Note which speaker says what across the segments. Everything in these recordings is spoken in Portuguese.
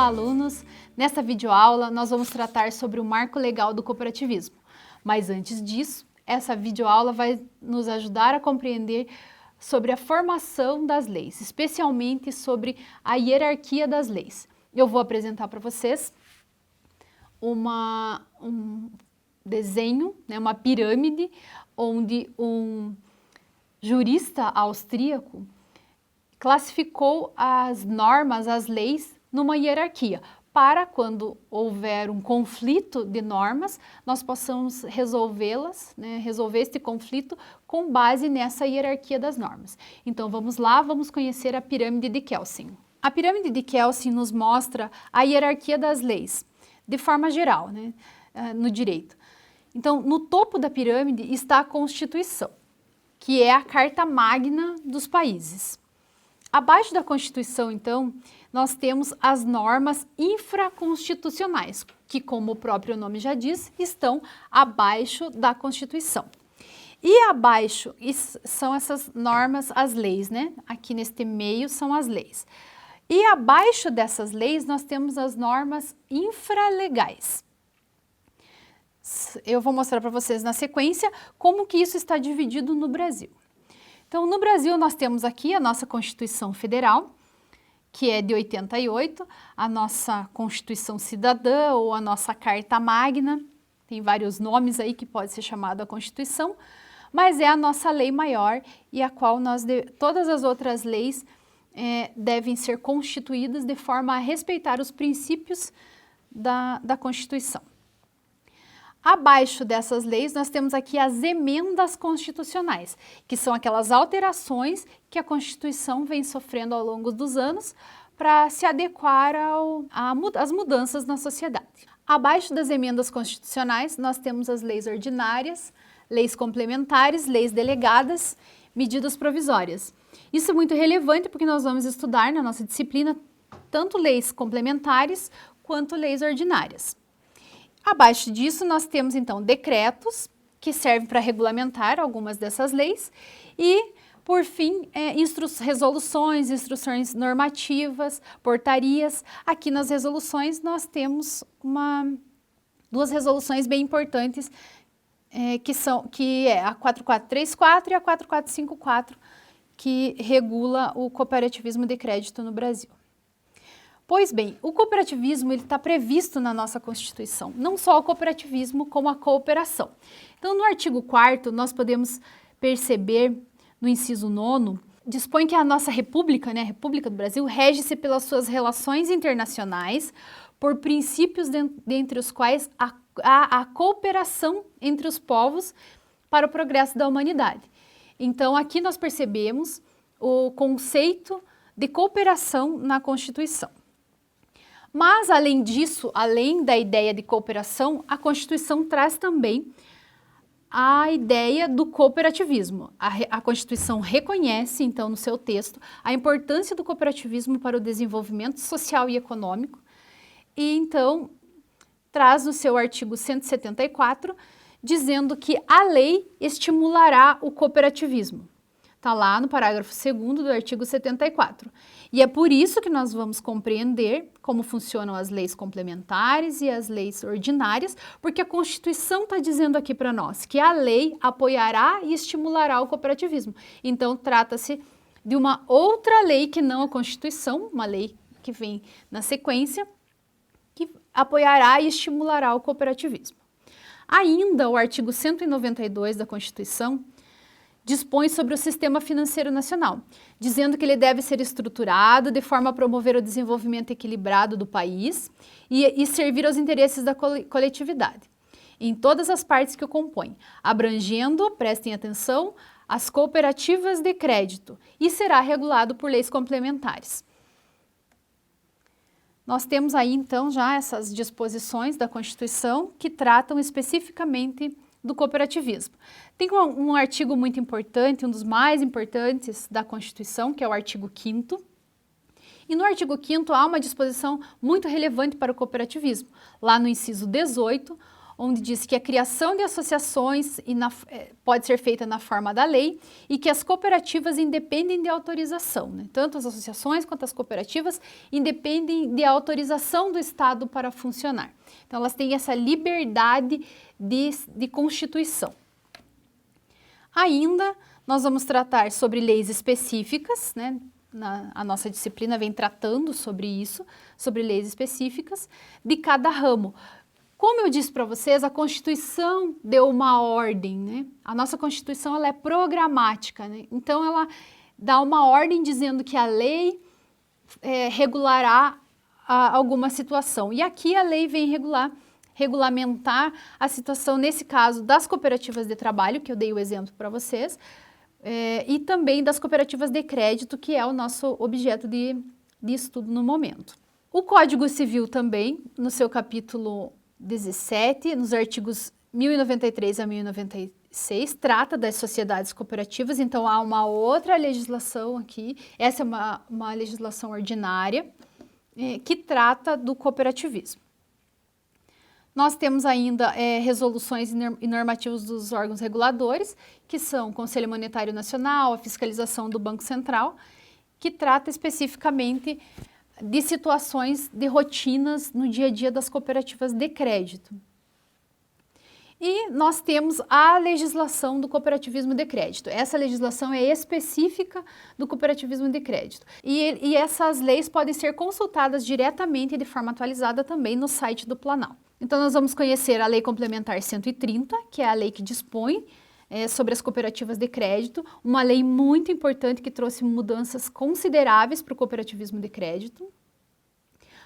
Speaker 1: Olá, alunos! Nesta videoaula, nós vamos tratar sobre o marco legal do cooperativismo. Mas antes disso, essa videoaula vai nos ajudar a compreender sobre a formação das leis, especialmente sobre a hierarquia das leis. Eu vou apresentar para vocês um desenho, uma pirâmide, onde um jurista austríaco classificou as normas, as leis, numa hierarquia, para quando houver um conflito de normas, nós possamos resolvê-las, resolver este conflito com base nessa hierarquia das normas. Então vamos lá, vamos conhecer a pirâmide de Kelsen. A pirâmide de Kelsen nos mostra a hierarquia das leis, de forma geral, no direito. Então, no topo da pirâmide está a Constituição, que é a carta magna dos países. Abaixo da Constituição, então, nós temos as normas infraconstitucionais, que, como o próprio nome já diz, estão abaixo da Constituição. E abaixo são essas normas, as leis, Aqui neste meio são as leis. E abaixo dessas leis nós temos as normas infralegais. Eu vou mostrar para vocês na sequência como que isso está dividido no Brasil. Então, no Brasil, nós temos aqui a nossa Constituição Federal, que é de 88, a nossa Constituição Cidadã ou a nossa Carta Magna, tem vários nomes aí que pode ser chamada a Constituição, mas é a nossa lei maior e a qual todas as outras leis devem ser constituídas de forma a respeitar os princípios da Constituição. Abaixo dessas leis, nós temos aqui as emendas constitucionais, que são aquelas alterações que a Constituição vem sofrendo ao longo dos anos para se adequar às mudanças na sociedade. Abaixo das emendas constitucionais, nós temos as leis ordinárias, leis complementares, leis delegadas, medidas provisórias. Isso é muito relevante porque nós vamos estudar na nossa disciplina tanto leis complementares quanto leis ordinárias. Abaixo disso, nós temos, então, decretos, que servem para regulamentar algumas dessas leis, e, por fim, resoluções, instruções normativas, portarias. Aqui nas resoluções, nós temos duas resoluções bem importantes, que é a 4434 e a 4454, que regula o cooperativismo de crédito no Brasil. Pois bem, o cooperativismo está previsto na nossa Constituição, não só o cooperativismo, como a cooperação. Então, no artigo 4º, nós podemos perceber, no inciso 9º, dispõe que a nossa República, a República do Brasil, rege-se pelas suas relações internacionais, por princípios dentre os quais há a cooperação entre os povos para o progresso da humanidade. Então, aqui nós percebemos o conceito de cooperação na Constituição. Mas, além disso, além da ideia de cooperação, a Constituição traz também a ideia do cooperativismo. A Constituição reconhece, então, no seu texto, a importância do cooperativismo para o desenvolvimento social e econômico e, então, traz no seu artigo 174, dizendo que a lei estimulará o cooperativismo. Está lá no parágrafo 2º do artigo 74. E é por isso que nós vamos compreender como funcionam as leis complementares e as leis ordinárias, porque a Constituição está dizendo aqui para nós que a lei apoiará e estimulará o cooperativismo. Então, trata-se de uma outra lei que não a Constituição, uma lei que vem na sequência, que apoiará e estimulará o cooperativismo. Ainda o artigo 192 da Constituição dispõe sobre o sistema financeiro nacional, dizendo que ele deve ser estruturado de forma a promover o desenvolvimento equilibrado do país e servir aos interesses da coletividade, em todas as partes que o compõem, abrangendo, prestem atenção, as cooperativas de crédito e será regulado por leis complementares. Nós temos aí, então, já essas disposições da Constituição que tratam especificamente do cooperativismo. Tem um artigo muito importante, um dos mais importantes da Constituição, que é o artigo 5º. E no artigo 5º há uma disposição muito relevante para o cooperativismo, lá no inciso 18, onde diz que a criação de associações pode ser feita na forma da lei e que as cooperativas independem de autorização, né? Tanto as associações quanto as cooperativas independem de autorização do Estado para funcionar. Então, elas têm essa liberdade de constituição. Ainda, nós vamos tratar sobre leis específicas, né? A nossa disciplina vem tratando sobre isso, sobre leis específicas de cada ramo. Como eu disse para vocês, a Constituição deu uma ordem, né? A nossa Constituição ela é programática, né? Então ela dá uma ordem dizendo que a lei regulará alguma situação. E aqui a lei vem regulamentar a situação, nesse caso, das cooperativas de trabalho, que eu dei o exemplo para vocês, e também das cooperativas de crédito, que é o nosso objeto de estudo no momento. O Código Civil também, no seu capítulo 17, nos artigos 1093 a 1096, trata das sociedades cooperativas, então há uma outra legislação aqui, essa é uma legislação ordinária, que trata do cooperativismo. Nós temos ainda resoluções e normativos dos órgãos reguladores, que são o Conselho Monetário Nacional, a fiscalização do Banco Central, que trata especificamente de situações de rotinas no dia a dia das cooperativas de crédito. E nós temos a legislação do cooperativismo de crédito. Essa legislação é específica do cooperativismo de crédito. E essas leis podem ser consultadas diretamente e de forma atualizada também no site do Planalto. Então, nós vamos conhecer a Lei Complementar 130, que é a lei que dispõe sobre as cooperativas de crédito, uma lei muito importante que trouxe mudanças consideráveis para o cooperativismo de crédito.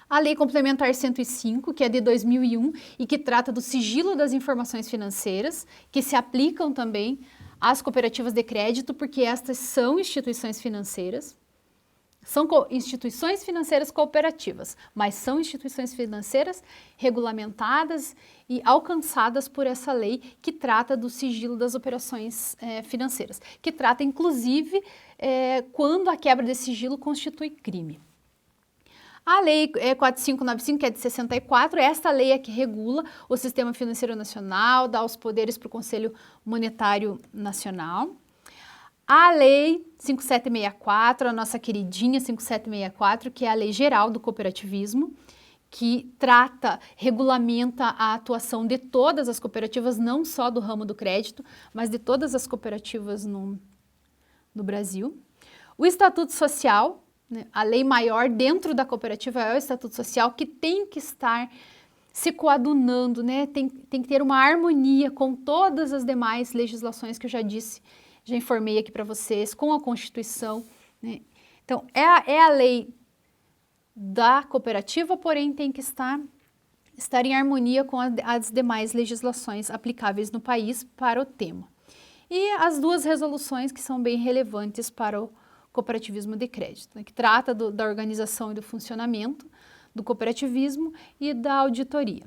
Speaker 1: A Lei Complementar 105, que é de 2001 e que trata do sigilo das informações financeiras, que se aplicam também às cooperativas de crédito, porque estas são instituições financeiras. São instituições financeiras cooperativas, mas são instituições financeiras regulamentadas e alcançadas por essa lei que trata do sigilo das operações financeiras, que trata inclusive quando a quebra desse sigilo constitui crime. A Lei 4595, que é de 64, esta lei é que regula o Sistema Financeiro Nacional, dá os poderes para o Conselho Monetário Nacional. A Lei 5764, a nossa queridinha 5764, que é a Lei Geral do Cooperativismo, que regulamenta a atuação de todas as cooperativas, não só do ramo do crédito, mas de todas as cooperativas no Brasil. O Estatuto Social, né, a lei maior dentro da cooperativa é o Estatuto Social, que tem que estar se coadunando, né, tem que ter uma harmonia com todas as demais legislações que eu já disse, já informei aqui para vocês, com a Constituição, né? Então, é a lei da cooperativa, porém tem que estar em harmonia com as demais legislações aplicáveis no país para o tema. E as duas resoluções que são bem relevantes para o cooperativismo de crédito, né, que trata da organização e do funcionamento do cooperativismo e da auditoria.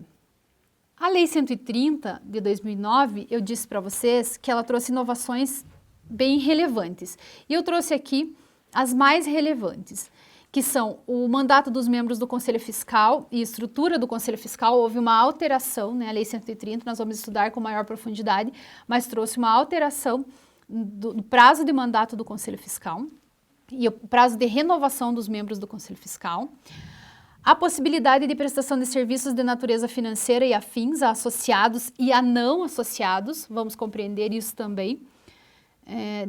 Speaker 1: A Lei 130, de 2009, eu disse para vocês que ela trouxe inovações bem relevantes. E eu trouxe aqui as mais relevantes, que são o mandato dos membros do Conselho Fiscal e estrutura do Conselho Fiscal. Houve uma alteração, né? A Lei 130, nós vamos estudar com maior profundidade, mas trouxe uma alteração do prazo de mandato do Conselho Fiscal e o prazo de renovação dos membros do Conselho Fiscal. A possibilidade de prestação de serviços de natureza financeira e afins a associados e a não associados, vamos compreender isso também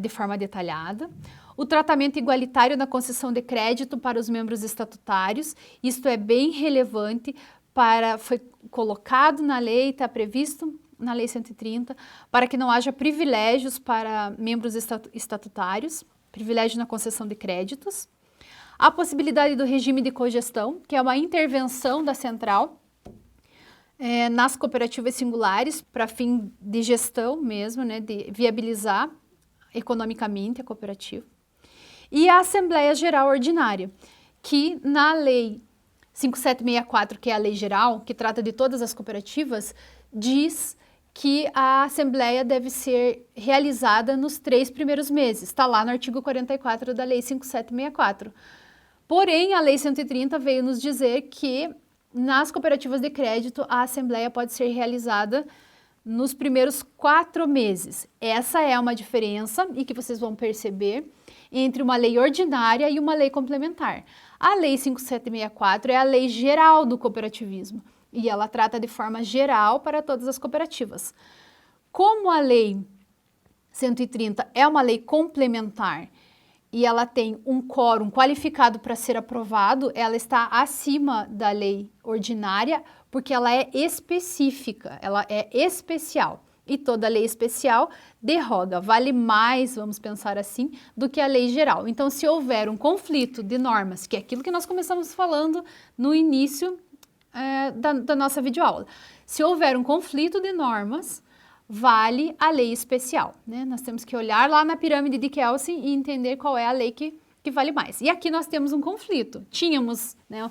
Speaker 1: de forma detalhada. O tratamento igualitário na concessão de crédito para os membros estatutários, isto é bem relevante, foi colocado na lei, está previsto na Lei 130, para que não haja privilégios para membros estatutários, privilégio na concessão de créditos. A possibilidade do regime de cogestão, que é uma intervenção da central nas cooperativas singulares, para fim de gestão mesmo, né, de viabilizar economicamente a cooperativa. E a Assembleia Geral Ordinária, que na Lei 5764, que é a lei geral, que trata de todas as cooperativas, diz que a Assembleia deve ser realizada nos 3 primeiros meses. Está lá no artigo 44 da Lei 5764. Porém, a Lei 130 veio nos dizer que nas cooperativas de crédito, a assembleia pode ser realizada nos primeiros 4 meses. Essa é uma diferença e que vocês vão perceber entre uma lei ordinária e uma lei complementar. A Lei 5764 é a lei geral do cooperativismo e ela trata de forma geral para todas as cooperativas. Como a Lei 130 é uma lei complementar e ela tem um quórum qualificado para ser aprovado, ela está acima da lei ordinária porque ela é específica, ela é especial. E toda lei especial derroga, vale mais, vamos pensar assim, do que a lei geral. Então, se houver um conflito de normas, que é aquilo que nós começamos falando no início da nossa videoaula, se houver um conflito de normas, vale a lei especial, né? Nós temos que olhar lá na pirâmide de Kelsen e entender qual é a lei que vale mais. E aqui nós temos um conflito. Tínhamos, né,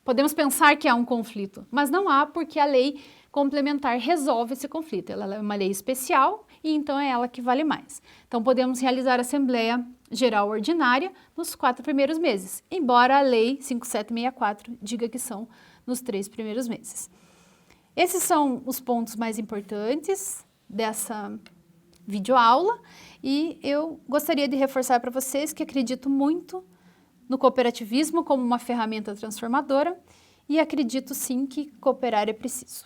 Speaker 1: podemos pensar que há um conflito, mas não há porque a lei complementar resolve esse conflito. Ela é uma lei especial e então é ela que vale mais. Então podemos realizar a Assembleia Geral Ordinária nos 4 primeiros meses, embora a Lei 5764 diga que são nos 3 primeiros meses. Esses são os pontos mais importantes dessa videoaula e eu gostaria de reforçar para vocês que acredito muito no cooperativismo como uma ferramenta transformadora e acredito sim que cooperar é preciso.